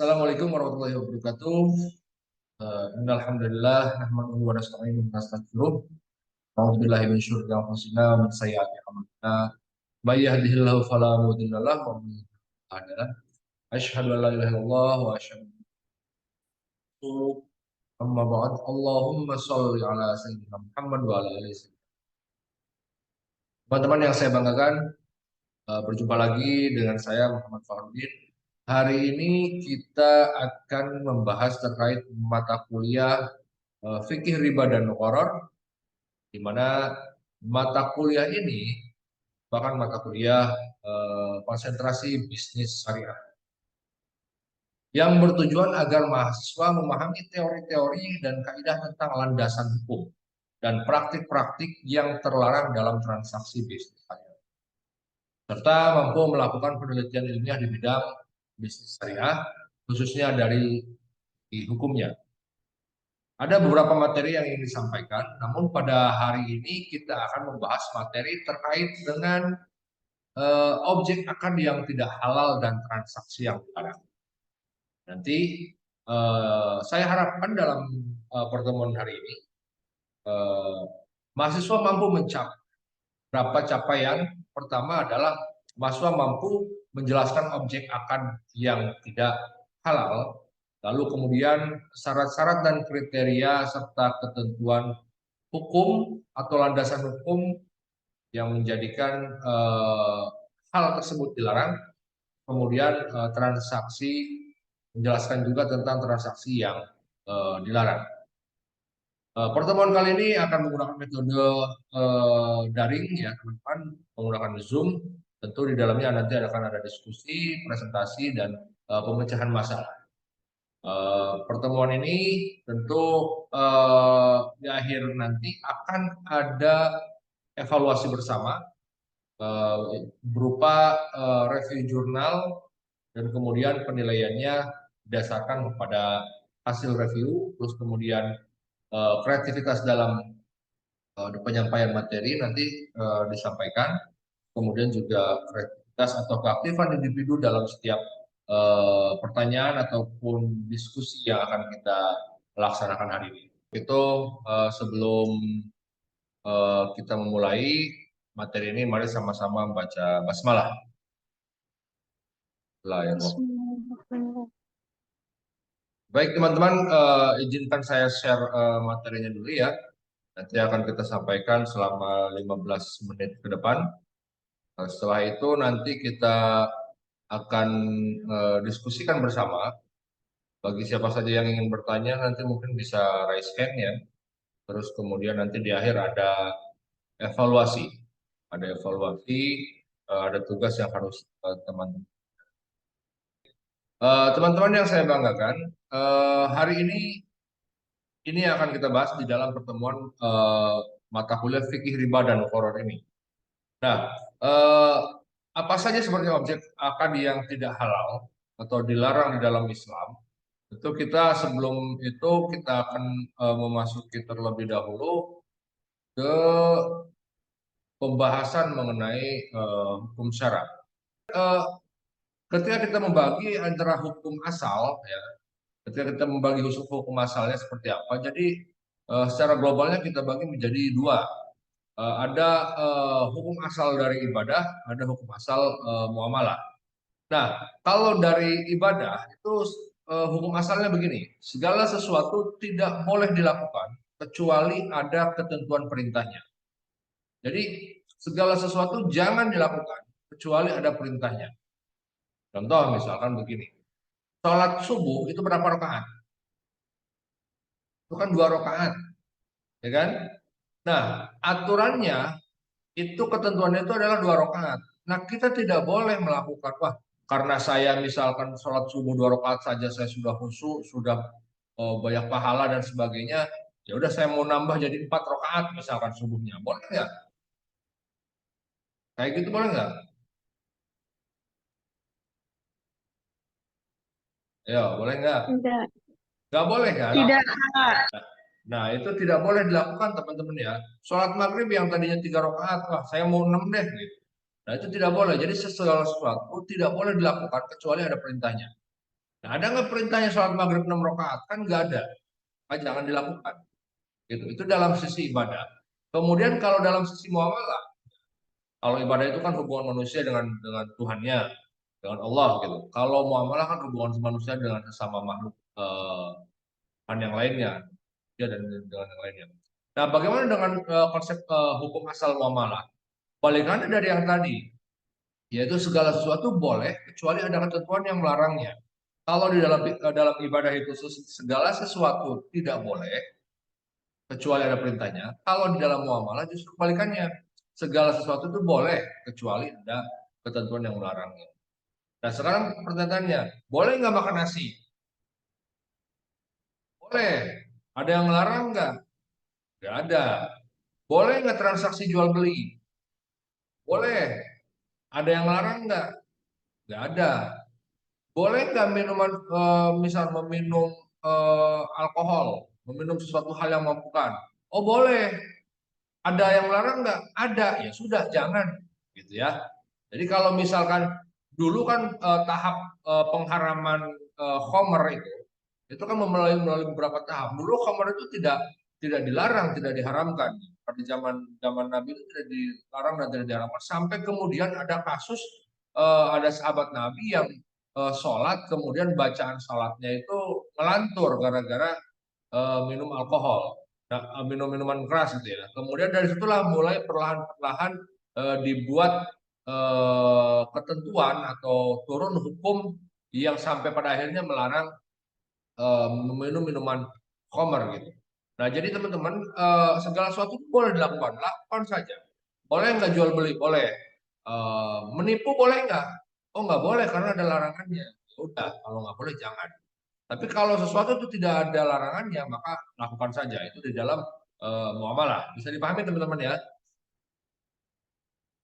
Assalamualaikum warahmatullahi wabarakatuh. Innalhamdulillah nahmaduhu wa nasta'inuhu wa nastaghfiruh. A'udzubillahi min syururi anfusina wa min sayyiati a'malina. May yahdihillahu fala mudilla lahu wa may yudlil fala hadiya lahu. Asyhadu an la ilaha illallah wa asyhadu anna Muhammadan amma ba'd. Allahumma shalli ala sayyidina Muhammad wa ala alihi wasallam. Teman-teman yang saya banggakan, berjumpa lagi dengan saya Muhammad Farudin. Hari ini kita akan membahas terkait mata kuliah fikih riba dan muqarrar, di mana mata kuliah ini bahkan mata kuliah konsentrasi bisnis syariah yang bertujuan agar mahasiswa memahami teori-teori dan kaidah tentang landasan hukum dan praktik-praktik yang terlarang dalam transaksi bisnis syariah, serta mampu melakukan penelitian ilmiah di bidang bisnis syariah, khususnya dari hukumnya. Ada beberapa materi yang ingin disampaikan, namun pada hari ini kita akan membahas materi terkait dengan objek akad yang tidak halal dan transaksi yang dilarang. Nanti saya harapkan dalam pertemuan hari ini mahasiswa mampu mencapai beberapa capaian. Pertama adalah mahasiswa mampu menjelaskan objek akad yang tidak halal, lalu kemudian syarat-syarat dan kriteria serta ketentuan hukum atau landasan hukum yang menjadikan hal tersebut dilarang, kemudian transaksi, menjelaskan juga tentang transaksi yang dilarang. Pertemuan kali ini akan menggunakan metode daring ya teman-teman, menggunakan Zoom. Tentu di dalamnya nanti akan ada diskusi, presentasi, dan pemecahan masalah. Pertemuan ini tentu di akhir nanti akan ada evaluasi bersama berupa review jurnal, dan kemudian penilaiannya berdasarkan kepada hasil review, terus kemudian kreativitas dalam penyampaian materi nanti disampaikan, kemudian juga kreativitas atau keaktifan individu dalam setiap pertanyaan ataupun diskusi yang akan kita laksanakan hari ini. Itu sebelum kita memulai materi ini, mari sama-sama membaca basmalah. Baik teman-teman, izinkan saya share materinya dulu ya. Nanti akan kita sampaikan selama 15 menit ke depan. Setelah itu nanti kita akan diskusikan bersama. Bagi siapa saja yang ingin bertanya nanti mungkin bisa raise hand ya. Terus kemudian nanti di akhir ada evaluasi. Ada evaluasi, ada tugas yang harus teman-teman. Teman-teman yang saya banggakan, hari ini akan kita bahas di dalam pertemuan mata kuliah fikih riba dan muqarrar ini. Nah, apa saja sebenarnya objek akad yang tidak halal atau dilarang di dalam Islam? Itu kita sebelum itu kita akan memasuki terlebih dahulu ke pembahasan mengenai hukum syara. Ketika kita membagi antara hukum asal, ya, ketika kita membagi hukum asalnya seperti apa, jadi secara globalnya kita bagi menjadi dua. Ada hukum asal dari ibadah, ada hukum asal muamalah. Nah, kalau dari ibadah itu hukum asalnya begini, segala sesuatu tidak boleh dilakukan kecuali ada ketentuan perintahnya. Jadi segala sesuatu jangan dilakukan kecuali ada perintahnya. Contoh misalkan begini, sholat subuh itu berapa rakaat? Itu kan 2 rakaat, ya kan? Nah, aturannya itu ketentuannya itu adalah 2 rakaat. Nah, kita tidak boleh melakukan, wah, karena saya misalkan sholat subuh 2 rakaat saja saya sudah khusyuk, sudah banyak pahala dan sebagainya. Ya udah saya mau nambah jadi 4 rakaat misalkan subuhnya, boleh nggak? Kayak gitu boleh nggak? Ya, boleh nggak? Tidak. Nggak boleh kan? Tidak. Nah, itu tidak boleh dilakukan teman-teman ya. Sholat maghrib yang tadinya 3 rakaat, wah saya mau 6 deh gitu. Nah, itu tidak boleh. Jadi segala sesuatu tidak boleh dilakukan kecuali ada perintahnya. Nah, ada nggak perintahnya sholat maghrib 6 rakaat? Kan nggak ada. Maka jangan dilakukan. Gitu. Itu dalam sisi ibadah. Kemudian kalau dalam sisi muamalah, kalau ibadah itu kan hubungan manusia dengan Tuhannya, dengan Allah gitu. Kalau muamalah kan hubungan manusia dengan sesama makhluk kan yang lainnya, ya dan dengan yang lainnya. Nah, bagaimana dengan konsep hukum asal muamalah? Balikannya dari yang tadi, yaitu segala sesuatu boleh kecuali ada ketentuan yang melarangnya. Kalau di dalam ibadah itu segala sesuatu tidak boleh kecuali ada perintahnya. Kalau di dalam muamalah justru kebalikannya. Segala sesuatu itu boleh kecuali ada ketentuan yang melarangnya. Nah sekarang pertanyaannya, boleh nggak makan nasi? Boleh. Ada yang melarang nggak? Nggak ada. Boleh nggak transaksi jual beli? Boleh. Ada yang melarang nggak? Nggak ada. Boleh nggak minuman, misal meminum alkohol, meminum sesuatu hal yang memabukkan? Oh boleh. Ada yang melarang nggak? Ada. Ya sudah, jangan. Gitu ya. Jadi kalau misalkan dulu kan tahap pengharaman Homer itu kan melalui beberapa tahap. Dulu Homer itu tidak dilarang, tidak diharamkan. Pada zaman zaman Nabi itu tidak dilarang dan tidak diharamkan. Sampai kemudian ada kasus ada sahabat Nabi yang sholat, kemudian bacaan sholatnya itu melantur gara-gara minum alkohol, nah, minum minuman keras gitu ya. Kemudian dari situlah mulai perlahan-perlahan dibuat ketentuan atau turun hukum yang sampai pada akhirnya melarang meminum minuman khamar gitu. Nah, jadi teman-teman segala sesuatu boleh dilakukan, lakukan saja. Boleh nggak jual beli? Boleh. Menipu boleh nggak? Oh nggak boleh karena ada larangannya. Ya udah, kalau nggak boleh jangan. Tapi kalau sesuatu itu tidak ada larangannya, maka lakukan saja. Itu di dalam muamalah. Bisa dipahami teman-teman ya.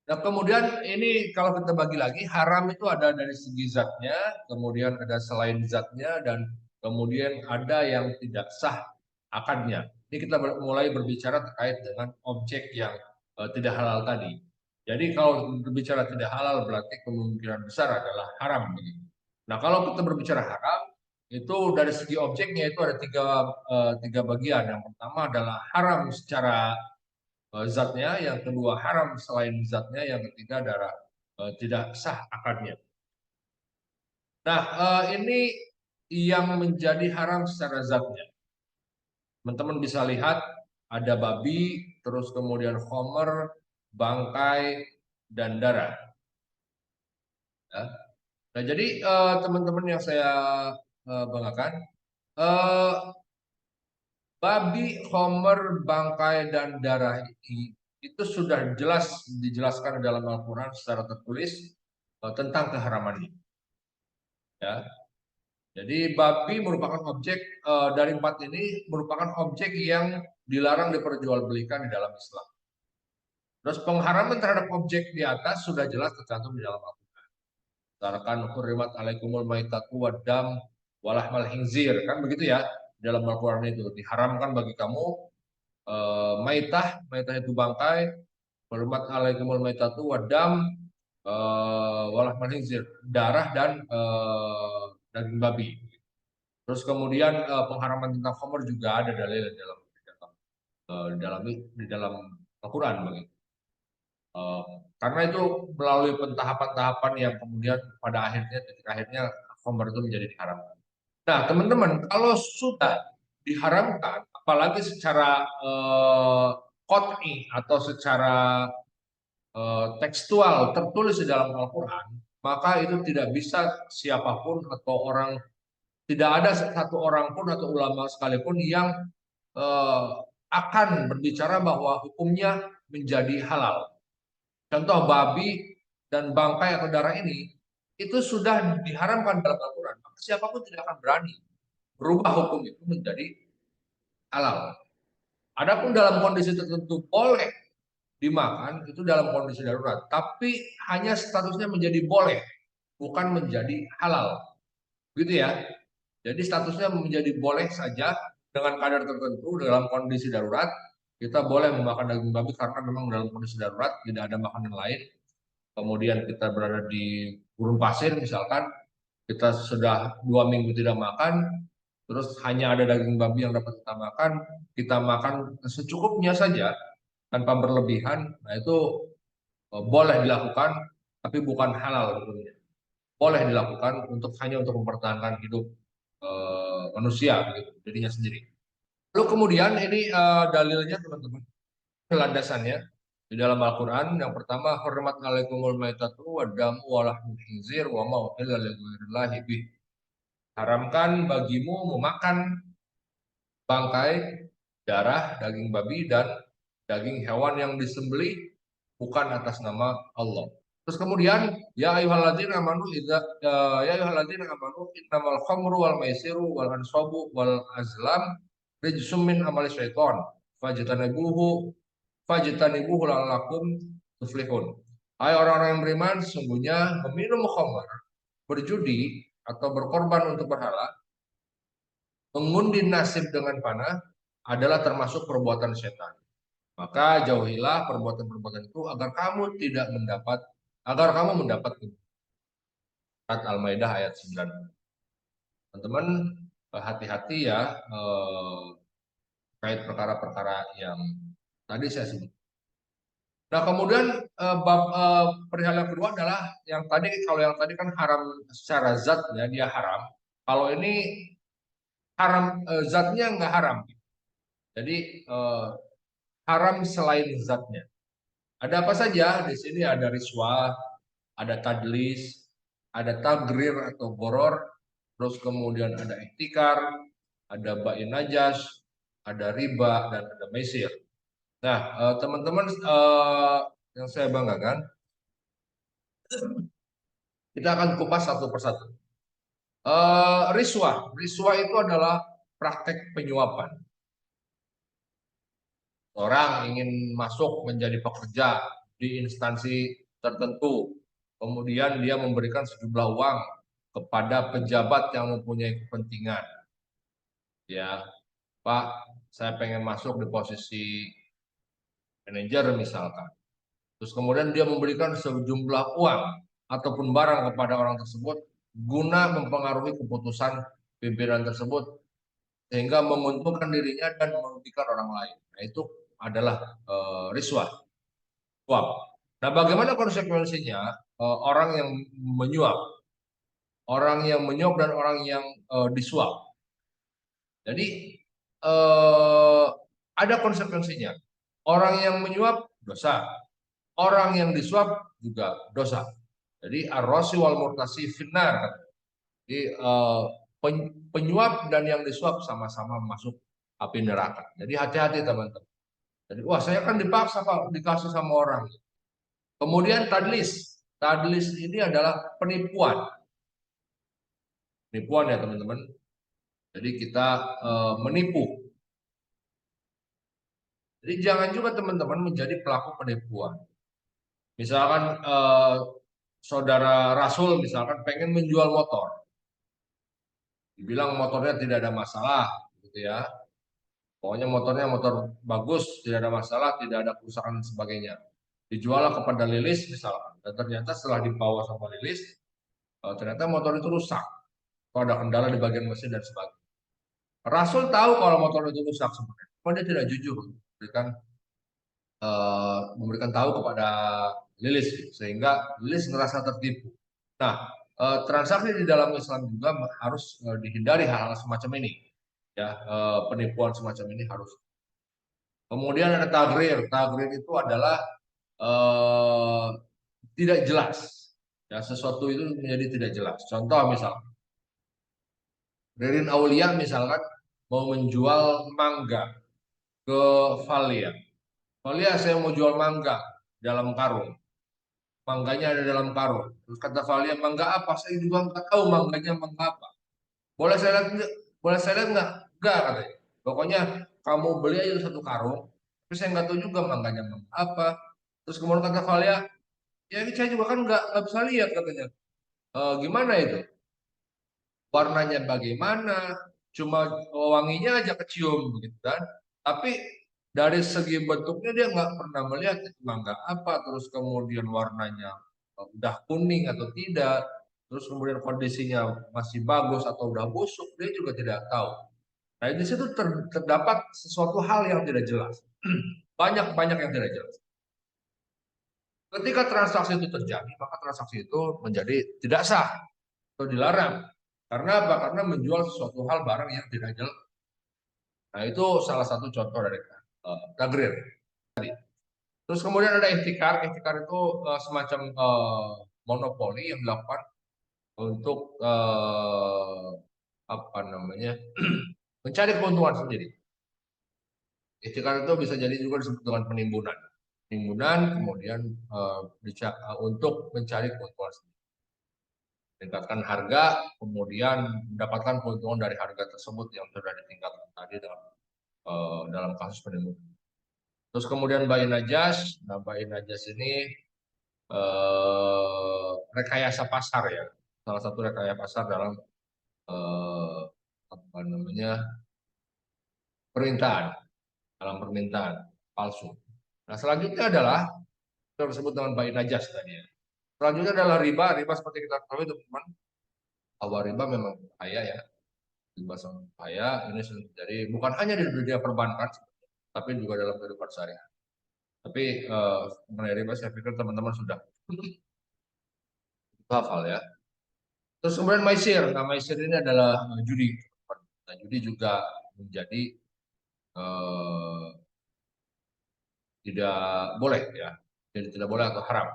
Nah, kemudian ini kalau kita bagi lagi, haram itu ada dari segi zatnya, kemudian ada selain zatnya, dan kemudian ada yang tidak sah akadnya. Ini kita mulai berbicara terkait dengan objek yang tidak halal tadi. Jadi kalau berbicara tidak halal berarti kemungkinan besar adalah haram. Begitu. Nah kalau kita berbicara haram, itu dari segi objeknya itu ada tiga bagian. Yang pertama adalah haram secara zatnya, yang kedua haram selain zatnya, yang ketiga adalah tidak sah akadnya. Nah, ini yang menjadi haram secara zatnya. Teman-teman bisa lihat ada babi, terus kemudian homer, bangkai, dan darah. Ya. Nah, jadi teman-teman yang saya banggakan, eh, babi, homer, bangkai, dan darah ini itu sudah jelas dijelaskan dalam Al-Quran secara tertulis tentang keharamannya. Ya. Jadi babi merupakan objek dari empat ini merupakan objek yang dilarang diperjualbelikan di dalam Islam. Terus pengharaman terhadap objek di atas sudah jelas tercantum di dalam Al-Quran. Misalkan hurrimat alaikumul maitatu waddam walahmal hinzir, kan begitu ya dalam Al-Quran itu diharamkan bagi kamu maitah itu bangkai, hurrimat alaikumul maitatu waddam walahmal hinzir, darah dan daging babi. Terus kemudian pengharaman tentang khamr juga ada dalil di dalam Al-Quran begitu. Eh, karena itu melalui pentahapan-tahapan yang kemudian pada akhirnya titik akhirnya khamr itu menjadi diharamkan. Nah, teman-teman, kalau sudah diharamkan, apalagi secara qot'i atau secara tekstual tertulis di dalam Al-Quran, maka itu tidak bisa siapapun atau orang, tidak ada satu orang pun atau ulama sekalipun yang eh, akan berbicara bahwa hukumnya menjadi halal. Contoh babi dan bangkai atau darah ini itu sudah diharamkan dalam Al-Quran. Maka siapapun tidak akan berani berubah hukum itu menjadi halal. Adapun dalam kondisi tertentu boleh dimakan itu dalam kondisi darurat, tapi hanya statusnya menjadi boleh, bukan menjadi halal. Gitu ya. Jadi statusnya menjadi boleh saja dengan kadar tertentu dalam kondisi darurat. Kita boleh memakan daging babi karena memang dalam kondisi darurat tidak ada makanan lain. Kemudian kita berada di gurun pasir misalkan, kita sudah 2 minggu tidak makan, terus hanya ada daging babi yang dapat kita makan secukupnya saja tanpa berlebihan. Nah itu boleh dilakukan, tapi bukan halal hukumnya. Boleh dilakukan hanya untuk mempertahankan hidup manusia, begitu, dirinya sendiri. Lalu kemudian ini dalilnya teman-teman, landasannya di dalam Al-Quran. Yang pertama, hormat alaikumul maitatu wa damu wa lahmul khinzir wa ma uhilla li ghairillahi bih. Haramkan bagimu memakan bangkai, darah, daging babi, dan daging hewan yang disembelih bukan atas nama Allah. Terus kemudian, ya ayyuhalladzina amanu ya ayyuhalladzina amanu innamal khamru wal maisiru wal ansabu wal azlam rijsum min amali syaiton fajtanibuhu fajtanibuhu la'allakum tuflihun. Hai orang-orang yang beriman, sesungguhnya meminum khamr, berjudi atau berkorban untuk berhala, mengundi nasib dengan panah adalah termasuk perbuatan setan. Maka jauhilah perbuatan-perbuatan itu agar kamu mendapat surat Al-Maidah ayat 9. Teman-teman hati-hati ya terkait perkara-perkara yang tadi saya sebut. Nah, kemudian perihal yang kedua adalah kalau yang tadi kan haram secara zat ya, dia haram. Kalau ini haram zatnya nggak haram. Jadi haram selain zatnya. Ada apa saja? Di sini ada riswah, ada tadlis, ada tagrir atau goror, terus kemudian ada ihtikar, ada ba'i najas, ada riba, dan ada maisir. Nah, teman-teman yang saya banggakan, kita akan kupas satu persatu. Riswah itu adalah praktek penyuapan. Orang ingin masuk menjadi pekerja di instansi tertentu, kemudian dia memberikan sejumlah uang kepada pejabat yang mempunyai kepentingan. Ya, Pak, saya pengen masuk di posisi manajer misalkan. Terus kemudian dia memberikan sejumlah uang ataupun barang kepada orang tersebut guna mempengaruhi keputusan pimpinan tersebut sehingga menguntungkan dirinya dan merugikan orang lain. Nah, itu adalah riswah, suap. Nah, bagaimana konsekuensinya orang yang menyuap, dan orang yang disuap? Jadi ada konsekuensinya. Orang yang menyuap dosa, orang yang disuap juga dosa. Jadi ar-rasi wal murtasi finnar. Jadi penyuap dan yang disuap sama-sama masuk api neraka. Jadi hati-hati teman-teman. Jadi wah saya kan dipaksa Pak dikasih sama orang. Kemudian tadlis. Tadlis ini adalah penipuan. Penipuan ya teman-teman. Jadi kita menipu. Jadi jangan juga teman-teman menjadi pelaku penipuan. Misalkan saudara Rasul misalkan pengen menjual motor. Dibilang motornya tidak ada masalah gitu ya. Pokoknya motornya motor bagus, tidak ada masalah, tidak ada kerusakan dan sebagainya. Dijual kepada Lilis misalkan. Dan ternyata setelah dibawa sama Lilis, ternyata motor itu rusak. Atau ada kendala di bagian mesin dan sebagainya. Rasul tahu kalau motor itu rusak sebenarnya. Cuma dia tidak jujur memberikan tahu kepada Lilis sehingga Lilis merasa tertipu. Nah, transaksi di dalam Islam juga harus dihindari hal-hal semacam ini. Ya, penipuan semacam ini harus. Kemudian ada tagrir. Tagrir itu adalah tidak jelas. Ya, sesuatu itu menjadi tidak jelas. Contoh misal, Ririn Aulia misalkan mau menjual mangga ke Valia. Valia saya mau jual mangga dalam karung. Mangganya ada dalam karung. Terus kata Valia, mangga apa? Saya juga nggak tahu mangganya mangga apa. Boleh saya lihat nggak? Boleh saya lihat nggak? Enggak katanya. Pokoknya kamu beli aja satu karung. Tapi saya nggak tahu juga mangganya mangga apa. Terus kemudian kata Valia, ya ini saya juga kan nggak bisa lihat katanya. Gimana itu? Warnanya bagaimana? Cuma wanginya aja kecium begitu kan? Tapi dari segi bentuknya dia nggak pernah melihat itu mangga apa, terus kemudian warnanya udah kuning atau tidak. terus kemudian kondisinya masih bagus atau udah busuk, dia juga tidak tahu. Nah, di situ terdapat sesuatu hal yang tidak jelas. Banyak-banyak yang tidak jelas. Ketika transaksi itu terjadi, maka transaksi itu menjadi tidak sah atau dilarang. Karena apa? Karena menjual sesuatu hal barang yang tidak jelas. Nah, itu salah satu contoh dari tagrir. Terus kemudian ada ihtikar. Ihtikar itu semacam monopoli yang dilakukan untuk apa namanya mencari keuntungan sendiri. Ihtikar itu bisa jadi juga disebut dengan penimbunan. Penimbunan kemudian untuk mencari keuntungan sendiri. Meningkatkan harga, kemudian mendapatkan keuntungan dari harga tersebut yang sudah ditingkatkan tadi dalam kasus penimbunan. Terus kemudian bayi najas. Nah, bayi najas ini rekayasa pasar ya. Salah satu rekayasa pasar dalam eh, apa namanya permintaan, dalam permintaan palsu. Nah, selanjutnya adalah yang disebut dengan bayi najas tadi ya. Selanjutnya adalah riba. Riba seperti kita tahu teman-teman, bahwa riba memang bahaya ya. Riba sangat bahaya. Ini jadi bukan hanya di dunia perbankan, tapi juga dalam kehidupan sehari-hari. Tapi mengenai riba saya pikir teman-teman sudah hafal ya. Terus kemudian maisir. Nah, maisir ini adalah judi. Nah, judi juga menjadi eh, tidak boleh ya. Jadi tidak boleh atau haram.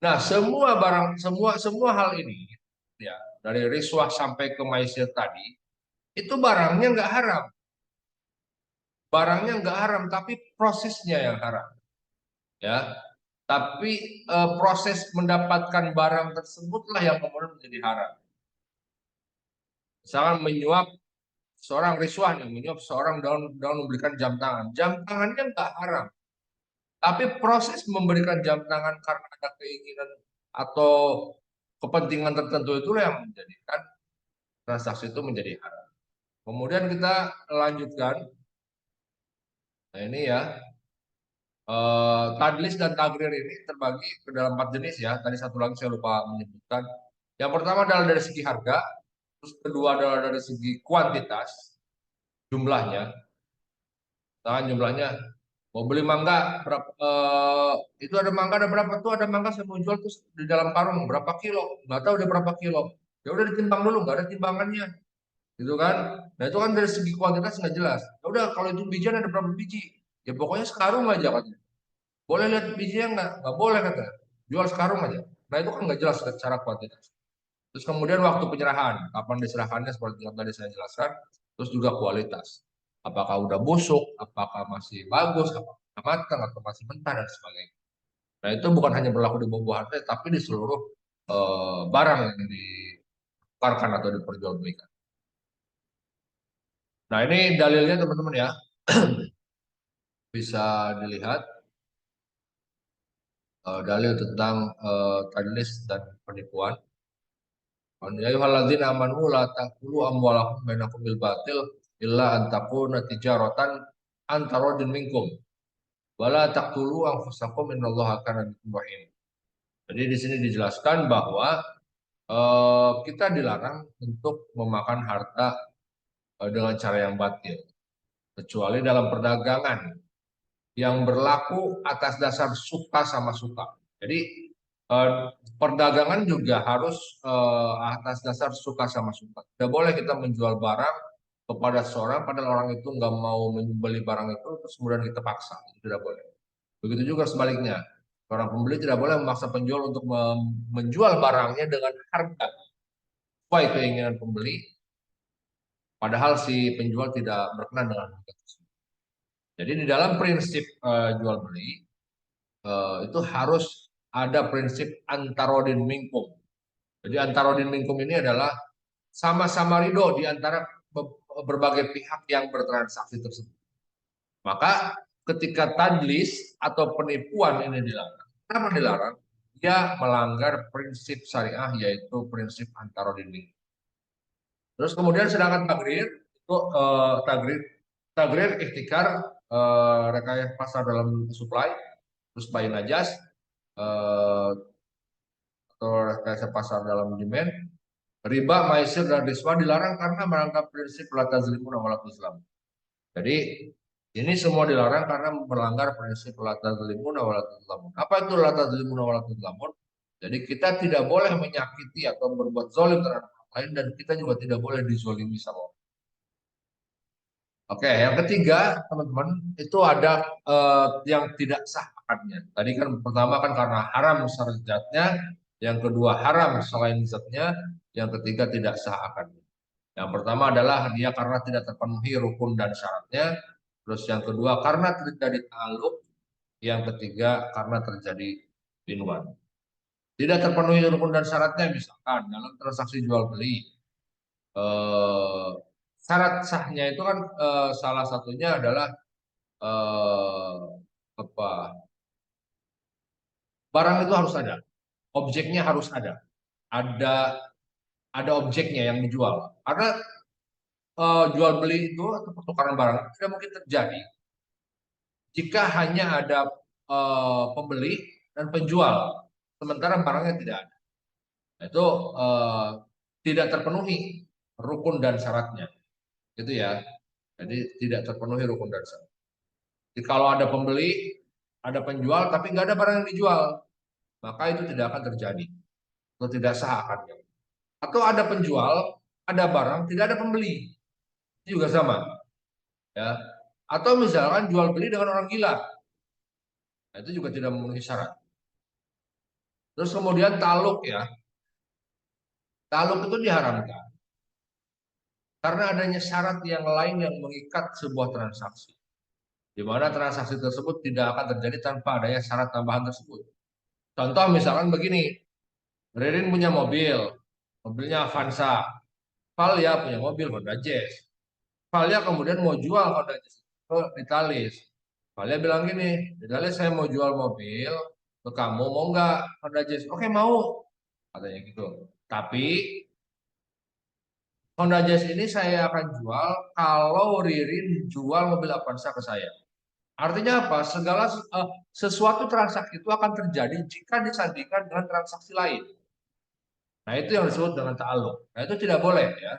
Nah, semua barang, semua hal ini ya, dari riswah sampai ke maisir tadi, itu barangnya nggak haram. Barangnya nggak haram, tapi prosesnya yang haram. Ya, tapi proses mendapatkan barang tersebutlah yang kemudian menjadi haram. Misalkan menyuap seorang riswah yang menyuap seorang daun memberikan jam tangan. Jam tangannya nggak haram, tapi proses memberikan jam tangan karena ada keinginan atau kepentingan tertentu itulah yang menjadikan transaksi itu menjadi haram. Kemudian kita lanjutkan. Nah, ini ya, tadlis dan tagrir ini terbagi ke dalam 4 jenis ya. Tadi satu lagi saya lupa menyebutkan. Yang pertama adalah dari segi harga, terus kedua adalah dari segi kuantitas, jumlahnya. Misalkan jumlahnya mau beli mangga berapa, itu ada mangga ada berapa tuh, ada mangga saya mau jual tuh di dalam karung berapa kilo, nggak tahu dia berapa kilo. Ya udah ditimbang dulu, nggak ada timbangannya, gitu kan. Nah, itu kan dari segi kuantitas nggak jelas. Ya udah, kalau itu bijian ada berapa biji, ya pokoknya sekarung aja katanya. Boleh lihat bijinya nggak boleh katanya, jual sekarung aja. Nah, itu kan nggak jelas secara kuantitas. Terus kemudian waktu penyerahan, kapan diserahkannya seperti yang tadi saya jelaskan. Terus juga kualitas, apakah udah busuk, apakah masih bagus, apakah matang atau masih mentah dan sebagainya. Nah, itu bukan hanya berlaku di buah-buahan, tapi di seluruh barang yang ditukarkan atau diperjualbelikan. Nah, ini dalilnya teman-teman ya, bisa dilihat dalil tentang tadlis dan penipuan. Ya ayyuhalladzina amanu la ta'kulu amwalakum bainakum bil batil illa an takuna tijaratan an taradin minkum wala taqtulu anfusakum innallaha kana bikum rahim. Jadi di sini dijelaskan bahwa kita dilarang untuk memakan harta dengan cara yang batil kecuali dalam perdagangan yang berlaku atas dasar suka sama suka. Jadi eh, perdagangan juga harus atas dasar suka sama suka. Tidak boleh kita menjual barang kepada seorang padahal orang itu nggak mau membeli barang itu terus kemudian kita paksa. Itu tidak boleh. Begitu juga sebaliknya. Orang pembeli tidak boleh memaksa penjual untuk menjual barangnya dengan harga sesuai keinginan pembeli, padahal si penjual tidak berkenan dengan harga tersebut. Jadi di dalam prinsip jual beli itu harus ada prinsip antarodin minkum. Jadi antarodin minkum ini adalah sama-sama ridho di antara berbagai pihak yang bertransaksi tersebut. Maka ketika tadlis atau penipuan ini dilarang, kenapa dilarang? Dia melanggar prinsip syariah yaitu prinsip antarodin minkum. Terus kemudian sedangkan tagrir itu tagrir ikhtikar, rekayasa pasar dalam supply, terus buy najas, eh, atau rekayasa pasar dalam demand, riba, maisir, dan riswa dilarang karena melanggar prinsip la tazlimu wa la tuzlamu. Jadi ini semua dilarang karena melanggar prinsip la tazlimu wa la tuzlamu. Apa itu la tazlimu wa la tuzlamu? Jadi kita tidak boleh menyakiti atau berbuat zalim terhadap orang lain, dan kita juga tidak boleh dizolimi sama orang. Oke, yang ketiga, teman-teman, itu ada yang tidak sah akadnya. Tadi kan pertama kan karena haram secara zatnya, yang kedua haram selain zatnya, yang ketiga tidak sah akadnya. Yang pertama adalah dia karena tidak terpenuhi rukun dan syaratnya, terus yang kedua karena terjadi ta'alluq, yang ketiga karena terjadi binuan. Tidak terpenuhi rukun dan syaratnya, misalkan dalam transaksi jual beli, eh, syarat sahnya itu kan salah satunya adalah eh, apa, barang itu harus ada, objeknya harus ada ada objeknya yang dijual. Karena jual beli itu atau pertukaran barang itu tidak mungkin terjadi jika hanya ada pembeli dan penjual, sementara barangnya tidak ada. Nah, itu tidak terpenuhi rukun dan syaratnya, gitu ya. Jadi tidak terpenuhi rukun dan syarat. Jadi kalau ada pembeli, ada penjual, tapi nggak ada barang yang dijual, maka itu tidak akan terjadi atau tidak sah akadnya. Atau ada penjual, ada barang, tidak ada pembeli, itu juga sama, ya. Atau misalkan jual beli dengan orang gila, nah, itu juga tidak memenuhi syarat. Terus kemudian taluk, ya, taluk itu diharamkan karena adanya syarat yang lain yang mengikat sebuah transaksi, di mana transaksi tersebut tidak akan terjadi tanpa adanya syarat tambahan tersebut. Contoh misalkan begini, Ririn punya mobil, mobilnya Avanza, Valia punya mobil Honda Jazz. Valia kemudian mau jual Honda Jazz ke Vitalis. Valia bilang gini, Vitalis saya mau jual mobil ke kamu, mau nggak Honda Jazz? Oke mau, katanya gitu. Tapi Honda Jazz ini saya akan jual kalau Ririn jual mobil Avanza ke saya. Artinya apa? Sesuatu transaksi itu akan terjadi jika disandingkan dengan transaksi lain. Nah, itu yang disebut dengan ta'alluq. Nah, itu tidak boleh, ya.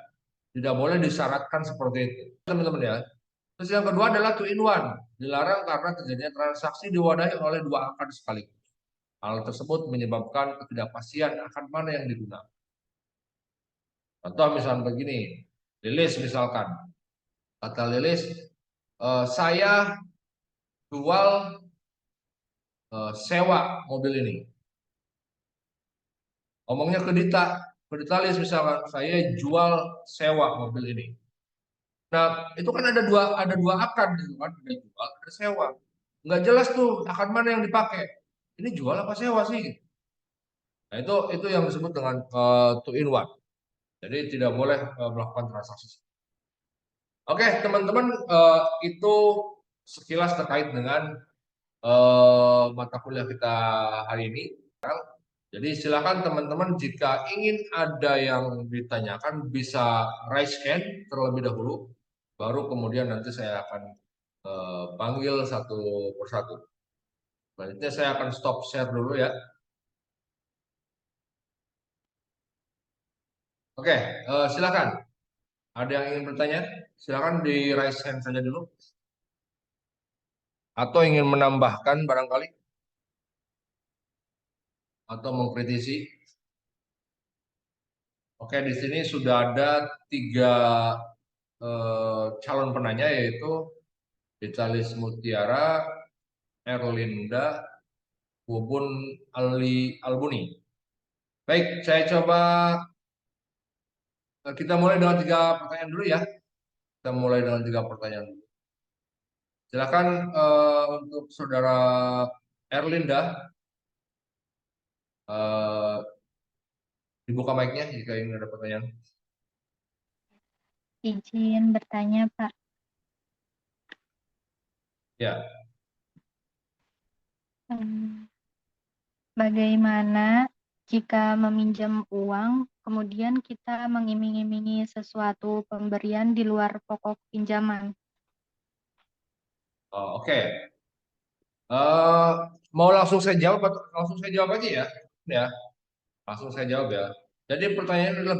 Tidak boleh disyaratkan seperti itu, teman-teman, ya. Terus yang kedua adalah two in one. Dilarang karena terjadinya transaksi diwadahi oleh dua akad sekaligus. Hal tersebut menyebabkan ketidakpastian akan mana yang digunakan. Contoh misalnya begini, Lilis misalkan, kata Lilis, saya jual sewa mobil ini. Ngomongnya ke Dita Lilis misalkan, saya jual sewa mobil ini. Nah, itu kan ada dua akad gitu kan, ada jual, ada sewa. Nggak jelas tuh akad mana yang dipakai. Ini jual apa sewa sih? Nah, itu yang disebut dengan two in one. Jadi tidak boleh melakukan transaksi. Oke, teman-teman, itu sekilas terkait dengan mata kuliah kita hari ini. Jadi silakan teman-teman jika ingin ada yang ditanyakan bisa raise hand terlebih dahulu, baru kemudian nanti saya akan panggil satu persatu. Selanjutnya saya akan stop share dulu, ya. Oke, silakan. Ada yang ingin bertanya? Silakan di raise hand saja dulu. Atau ingin menambahkan barangkali atau mengkritisi. Oke, di sini sudah ada tiga calon penanya, yaitu Vitalis Mutiara, Erlinda, Bubun Albuni. Baik, saya coba kita mulai dengan tiga pertanyaan dulu, ya. Kita mulai dengan tiga pertanyaan dulu. Silakan untuk saudara Erlinda, eh, dibuka mic-nya jika ingin ada pertanyaan. Izin bertanya, Pak. Ya, Bagaimana jika meminjam uang, kemudian kita mengiming-imingi sesuatu pemberian di luar pokok pinjaman? oke. Eh, mau langsung saya jawab atau langsung saya jawab aja, ya? Ya. Langsung saya jawab ya. Jadi pertanyaannya adalah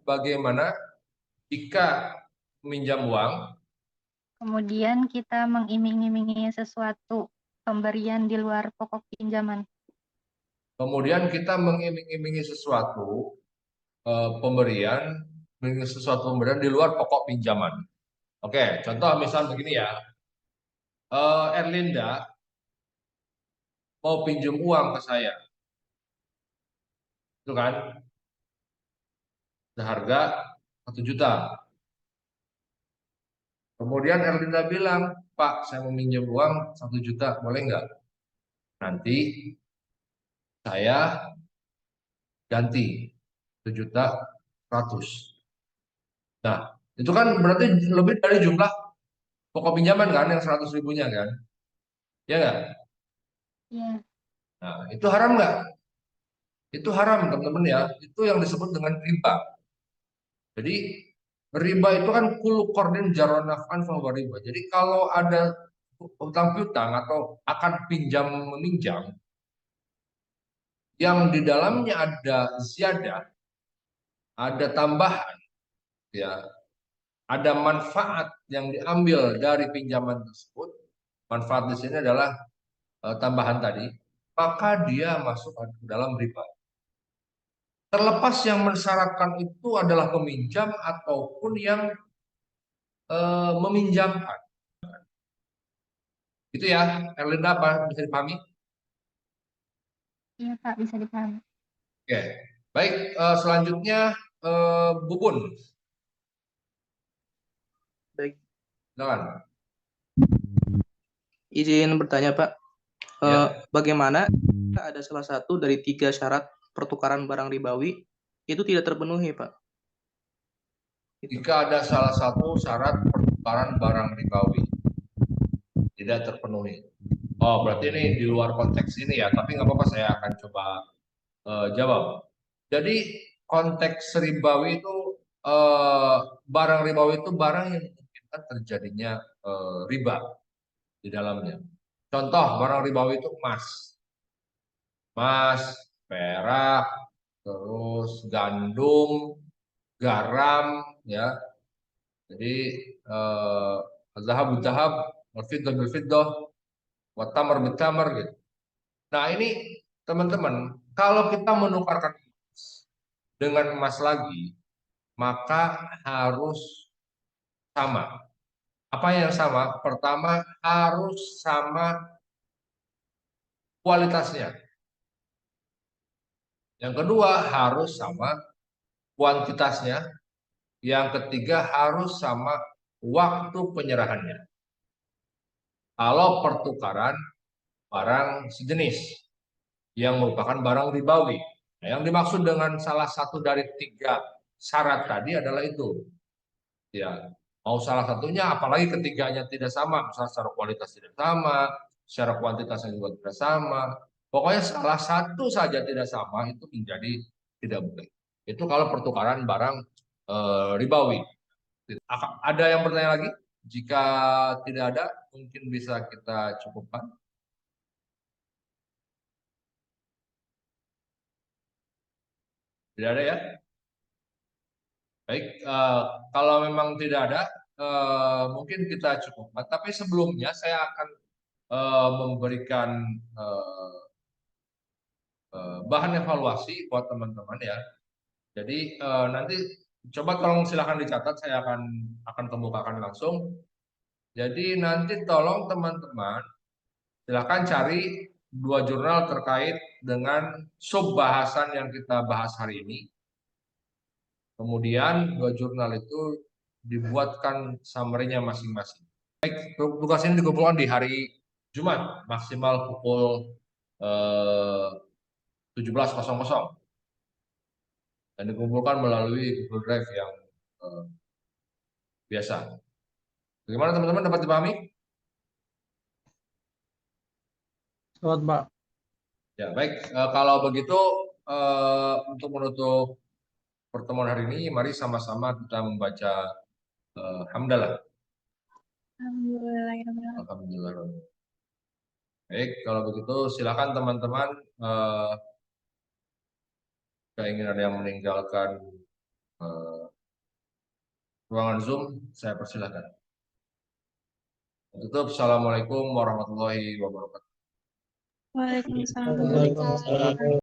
bagaimana jika meminjam uang, Kemudian kita mengiming-imingi sesuatu pemberian di luar pokok pinjaman. kemudian kita mengiming-imingi pemberian, sesuatu pemberian di luar pokok pinjaman. Oke, contoh misal begini ya. Erlinda mau pinjam uang ke saya, itu kan seharga 1 juta. Kemudian Erlinda bilang, Pak, saya mau minjem uang 1 juta, boleh nggak? Nanti saya ganti 1,100,000. Nah, itu kan berarti lebih dari jumlah pokok pinjaman kan, yang 100 ribunya kan, ya nggak? Ya, Nah, itu haram nggak? Itu haram teman-teman ya. Itu yang disebut dengan riba. Jadi riba itu kan kul qardin jarra naf'an fahuwa riba. Jadi kalau ada utang piutang atau akan pinjam meminjam yang di dalamnya ada ziyadah, ada tambahan, ya, ada manfaat yang diambil dari pinjaman tersebut. Manfaat di sini adalah tambahan tadi, maka dia masuk ke dalam riba. Terlepas yang mensyaratkan itu adalah peminjam ataupun yang meminjamkan. Itu ya, Erlinda, apa bisa dipahami? iya Pak, bisa dipahami. Oke, baik. Selanjutnya Bubun, Baik, silakan. izin bertanya Pak, Ya, bagaimana jika ada salah satu dari 3 syarat pertukaran barang ribawi itu tidak terpenuhi Pak? Itu. jika ada salah satu syarat pertukaran barang ribawi tidak terpenuhi. Oh, berarti ini di luar konteks ini ya, tapi nggak apa-apa, saya akan coba jawab. Jadi konteks ribawi itu eh, barang ribawi itu barang yang memungkinkan terjadinya riba di dalamnya. Contoh barang ribawi itu emas, perak, terus gandum, garam, ya. Jadi eh, zahab zahab, fiddah bil fiddah, wa tamar bil tamar gitu. Nah, ini teman-teman, kalau kita menukarkan emas dengan emas lagi, maka harus sama. Apa yang sama? Pertama, harus sama kualitasnya. Yang kedua, harus sama kuantitasnya. Yang ketiga, harus sama waktu penyerahannya. Kalau pertukaran barang sejenis yang merupakan barang ribawi. Nah, yang dimaksud dengan salah satu dari 3 syarat tadi adalah itu. Ya, mau salah satunya, apalagi ketiganya tidak sama, misalnya secara kualitas tidak sama, secara kuantitasnya juga tidak sama. Pokoknya salah satu saja tidak sama itu menjadi tidak boleh. Itu kalau pertukaran barang ribawi. Ada yang bertanya lagi? Jika tidak ada, mungkin bisa kita cukupkan. Tidak ada ya? Baik, kalau memang tidak ada, mungkin kita cukupkan. Tapi sebelumnya saya akan memberikan eh, bahan evaluasi buat teman-teman ya. Jadi nanti coba tolong silakan dicatat, saya akan kemukakan langsung. Jadi nanti tolong teman-teman silakan cari 2 jurnal terkait dengan sub bahasan yang kita bahas hari ini. Kemudian 2 jurnal itu dibuatkan summary-nya masing-masing. Baik, tugas ini dikumpulkan di hari Jumat maksimal pukul 17.00 dan dikumpulkan melalui Google Drive yang eh, biasa. Bagaimana teman-teman, dapat dipahami? Selamat Pak. Ya, baik. Kalau begitu untuk menutup pertemuan hari ini, mari sama-sama kita membaca hamdalah. Alhamdulillah. Alhamdulillah. Baik, kalau begitu silakan teman-teman keinginan yang meninggalkan ruangan Zoom, saya persilahkan. Tutup. Assalamualaikum warahmatullahi wabarakatuh. Waalaikumsalam. Waalaikumsalam.